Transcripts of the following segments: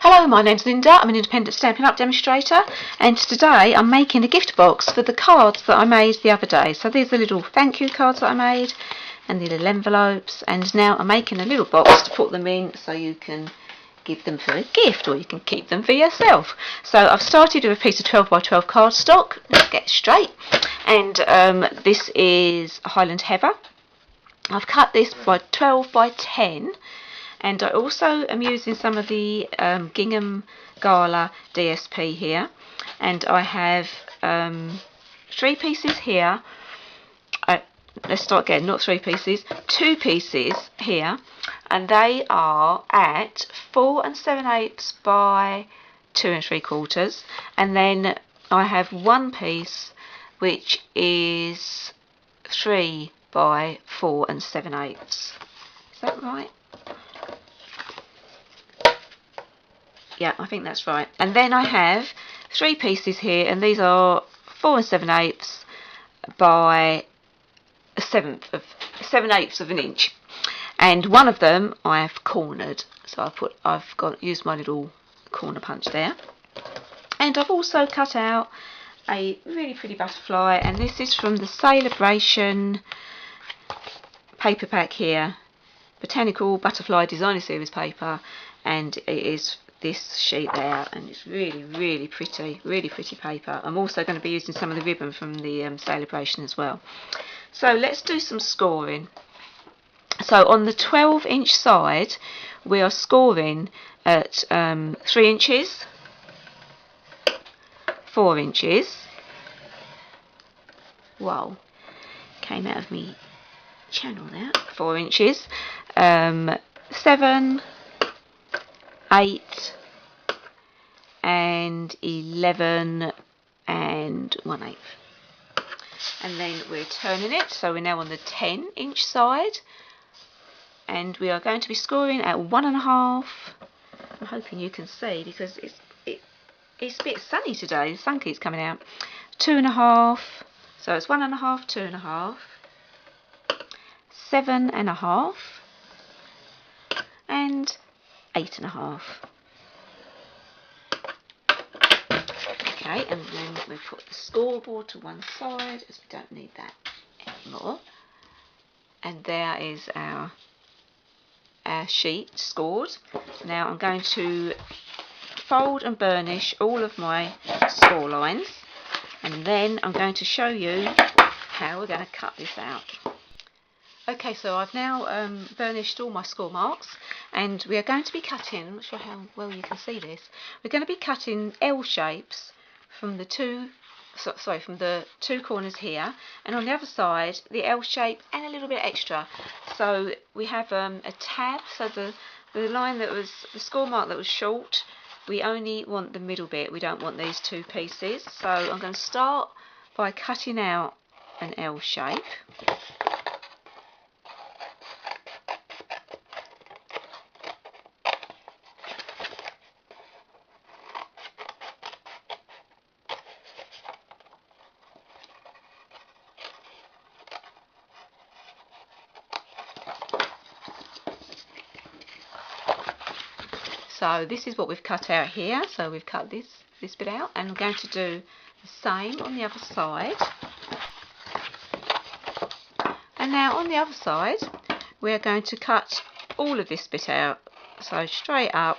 Hello, my name's Linda. I'm an independent Stampin' Up demonstrator, and today I'm making a gift box for the cards that I made the other day. So these are little thank you cards that I made and the little envelopes, and now I'm making a little box to put them in so you can give them for a gift or you can keep them for yourself. So I've started with a piece of 12 by 12 cardstock. Let's get straight. And this is Highland Heather. I've cut this by 12 by 10. And I also am using some of the Gingham Gala DSP here, and I have 3 pieces here. Let's start again, not 3 pieces, 2 pieces here, and they are at 4 7/8 by 2 3/4, and then I have 1 piece which is 3 by 4 7/8. Is that right? Yeah, I think that's right. And then I have 3 pieces here, and these are 4 7/8 by 7/8 of an inch. And one of them I have cornered, so I've used my little corner punch there. And I've also cut out a really pretty butterfly, and this is from the Celebration paper pack here, Botanical Butterfly Designer Series paper, and it is this sheet there, and it's really pretty paper. I'm also going to be using some of the ribbon from the Celebration as well. So let's do some scoring. So on the 12-inch side we are scoring at 3 inches, 4 inches, wow, came out of me channel there, 4 inches, 7, 8 and 11 and 1/8. And then we're turning it, so we're now on the 10-inch side, and we are going to be scoring at 1.5. I'm hoping you can see because it's a bit sunny today, the sun keeps coming out. 2.5, so it's 1.5, 2.5, 7.5 and 8.5. Okay, and then we put the scoreboard to one side as we don't need that anymore. And there is our sheet scored. Now I'm going to fold and burnish all of my score lines, and then I'm going to show you how we're going to cut this out. Okay, so I've now burnished all my score marks, and we are going to be cutting, I'm not sure how well you can see this, we're going to be cutting L shapes from the two corners here, and on the other side the L shape and a little bit extra. So we have a tab, so the line that was, the score mark that was short, we only want the middle bit, we don't want these 2 pieces. So I'm going to start by cutting out an L shape. So this is what we've cut out here. So we've cut this bit out, and I'm going to do the same on the other side. And now on the other side we're going to cut all of this bit out, so straight up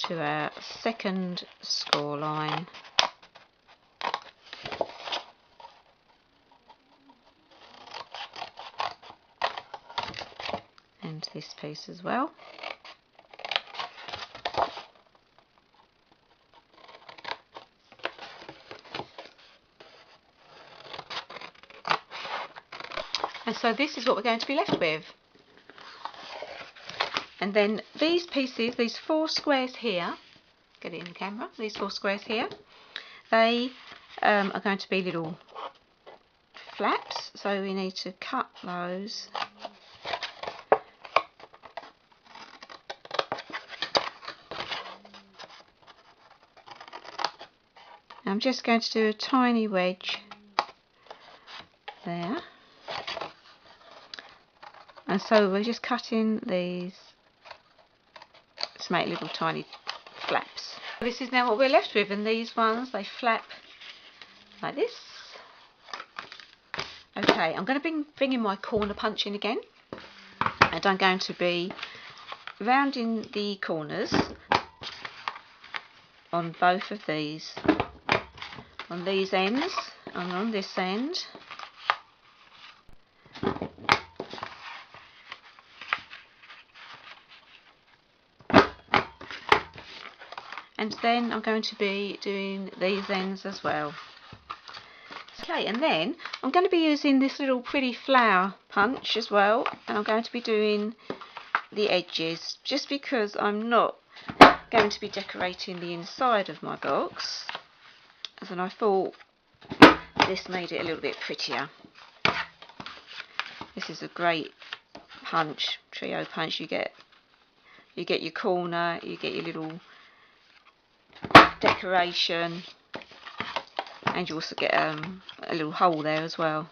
to our second score line. And this piece as well. And so this is what we're going to be left with. And then these pieces, these 4 squares here, get it in the camera, these 4 squares here, they are going to be little flaps, so we need to cut those. I'm just going to do a tiny wedge there. And so we're just cutting these make little tiny flaps. This is now what we're left with, and these ones, they flap like this. Okay, I'm going to bring in my corner punch in again, and I'm going to be rounding the corners on both of these, on these ends and on this end. And then I'm going to be doing these ends as well. Okay, and then I'm going to be using this little pretty flower punch as well, and I'm going to be doing the edges, just because I'm not going to be decorating the inside of my box, and I thought this made it a little bit prettier. This is a great punch, trio punch. You get your corner, you get your little decoration, and you also get a little hole there as well.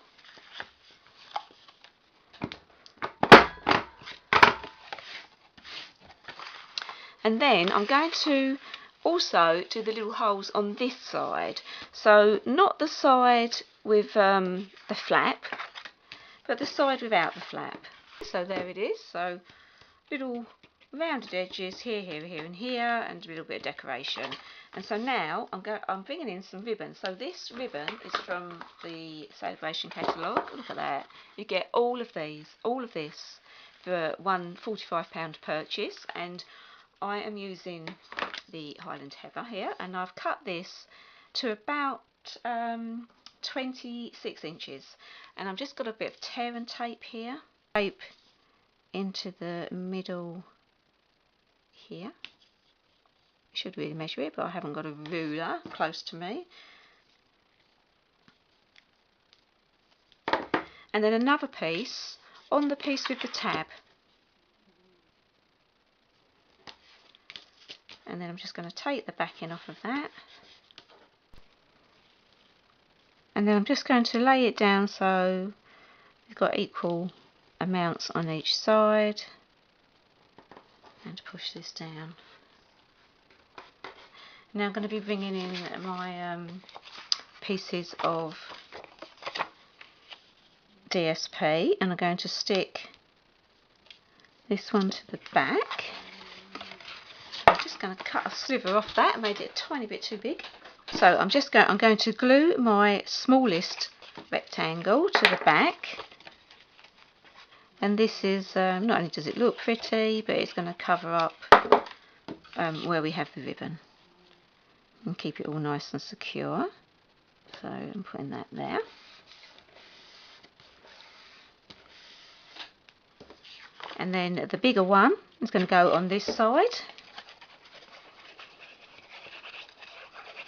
And then I'm going to also do the little holes on this side, so not the side with the flap, but the side without the flap. So there it is, so little rounded edges here, here, here and here, and a little bit of decoration. And so now I'm bringing in some ribbon. So this ribbon is from the Celebration catalogue. Look at that. You get all of this for one £45 purchase, and I am using the Highland Heather here, and I've cut this to about 26 inches, and I've just got a bit of tear and tape here. Tape into the middle here. Should really measure it, but I haven't got a ruler close to me. And then another piece on the piece with the tab. And then I'm just going to take the backing off of that. And then I'm just going to lay it down so we've got equal amounts on each side. And push this down. Now I'm going to be bringing in my pieces of DSP, and I'm going to stick this one to the back. I'm just going to cut a sliver off that. I made it a tiny bit too big. So I'm going to glue my smallest rectangle to the back, and this is not only does it look pretty, but it's going to cover up where we have the ribbon and keep it all nice and secure. So I'm putting that there. And then the bigger one is going to go on this side.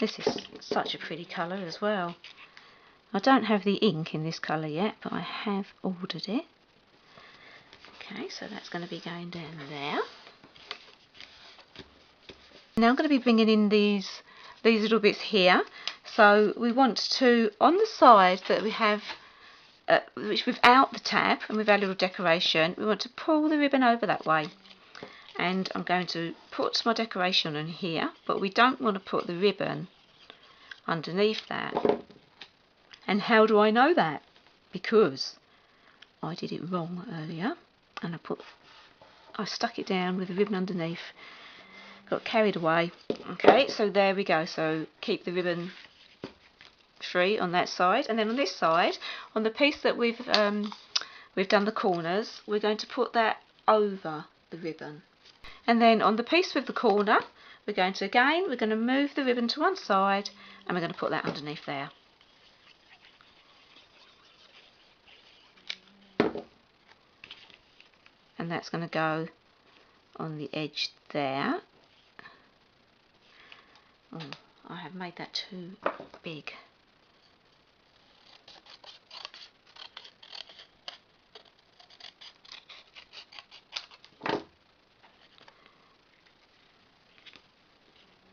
This is such a pretty colour as well. I don't have the ink in this colour yet, but I have ordered it. Okay, so that's going to be going down there. Now I'm going to be bringing in these little bits here. So we want to, on the side that we have, which without the tab and with our little decoration, we want to pull the ribbon over that way. And I'm going to put my decoration on here, but we don't want to put the ribbon underneath that. And how do I know that? Because I did it wrong earlier, and I stuck it down with the ribbon underneath. Got carried away. Okay, so there we go. So keep the ribbon free on that side, and then on this side, on the piece that we've done the corners, we're going to put that over the ribbon. And then on the piece with the corner, we're going to move the ribbon to one side, and we're going to put that underneath there. And that's going to go on the edge there. Oh, I have made that too big.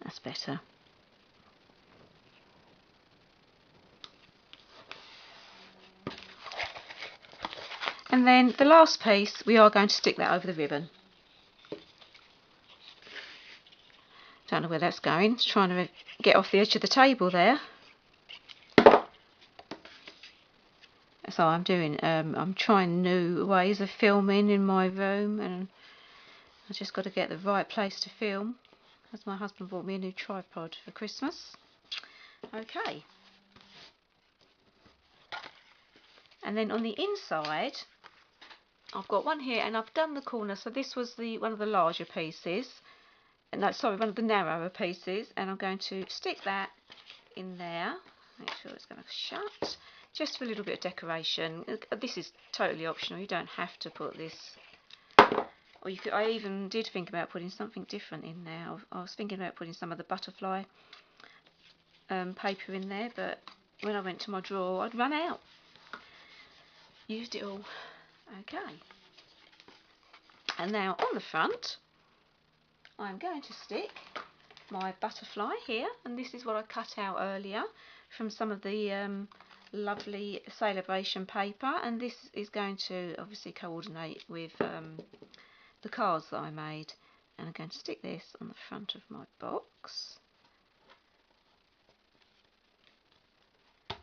That's better. And then the last piece, we are going to stick that over the ribbon. don't know where that's going. It's trying to get off the edge of the table there. So I'm doing, I'm trying new ways of filming in my room, and I just got to get the right place to film, as my husband bought me a new tripod for Christmas. Okay. And then on the inside, I've got one here, and I've done the corner. So this was one of the larger pieces. No, sorry, one of the narrower pieces, and I'm going to stick that in there. Make sure it's going to shut, just for a little bit of decoration. This is totally optional. You don't have to put this. Or you could. I even did think about putting something different in there. I was thinking about putting some of the butterfly paper in there, but when I went to my drawer, I'd run out. Used it all. Okay. And now on the front, I'm going to stick my butterfly here, and this is what I cut out earlier from some of the lovely celebration paper, and this is going to obviously coordinate with the cards that I made, and I'm going to stick this on the front of my box,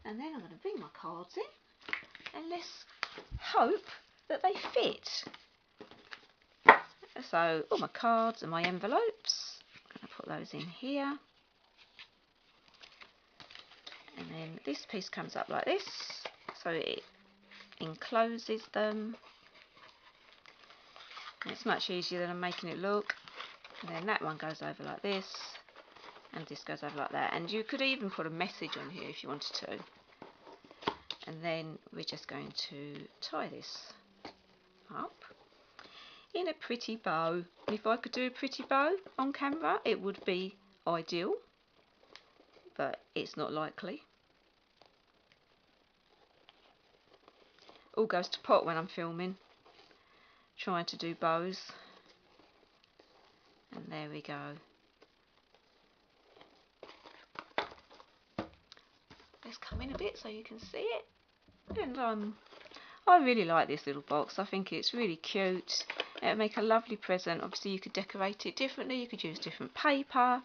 and then I'm going to bring my cards in, and let's hope that they fit. So all my cards and my envelopes, I'm going to put those in here, and then this piece comes up like this, so it encloses them. And it's much easier than I'm making it look. And then that one goes over like this, and this goes over like that, and you could even put a message on here if you wanted to. And then we're just going to tie this up in a pretty bow. And if I could do a pretty bow on camera, it would be ideal, but it's not likely. All goes to pot when I'm filming, trying to do bows. And there we go. Let's come in a bit so you can see it. And I really like this little box. I think it's really cute. It would make a lovely present. Obviously you could decorate it differently, you could use different paper.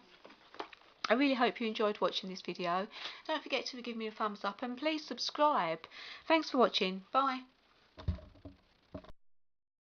I really hope you enjoyed watching this video. Don't forget to give me a thumbs up, and please subscribe. Thanks for watching. Bye.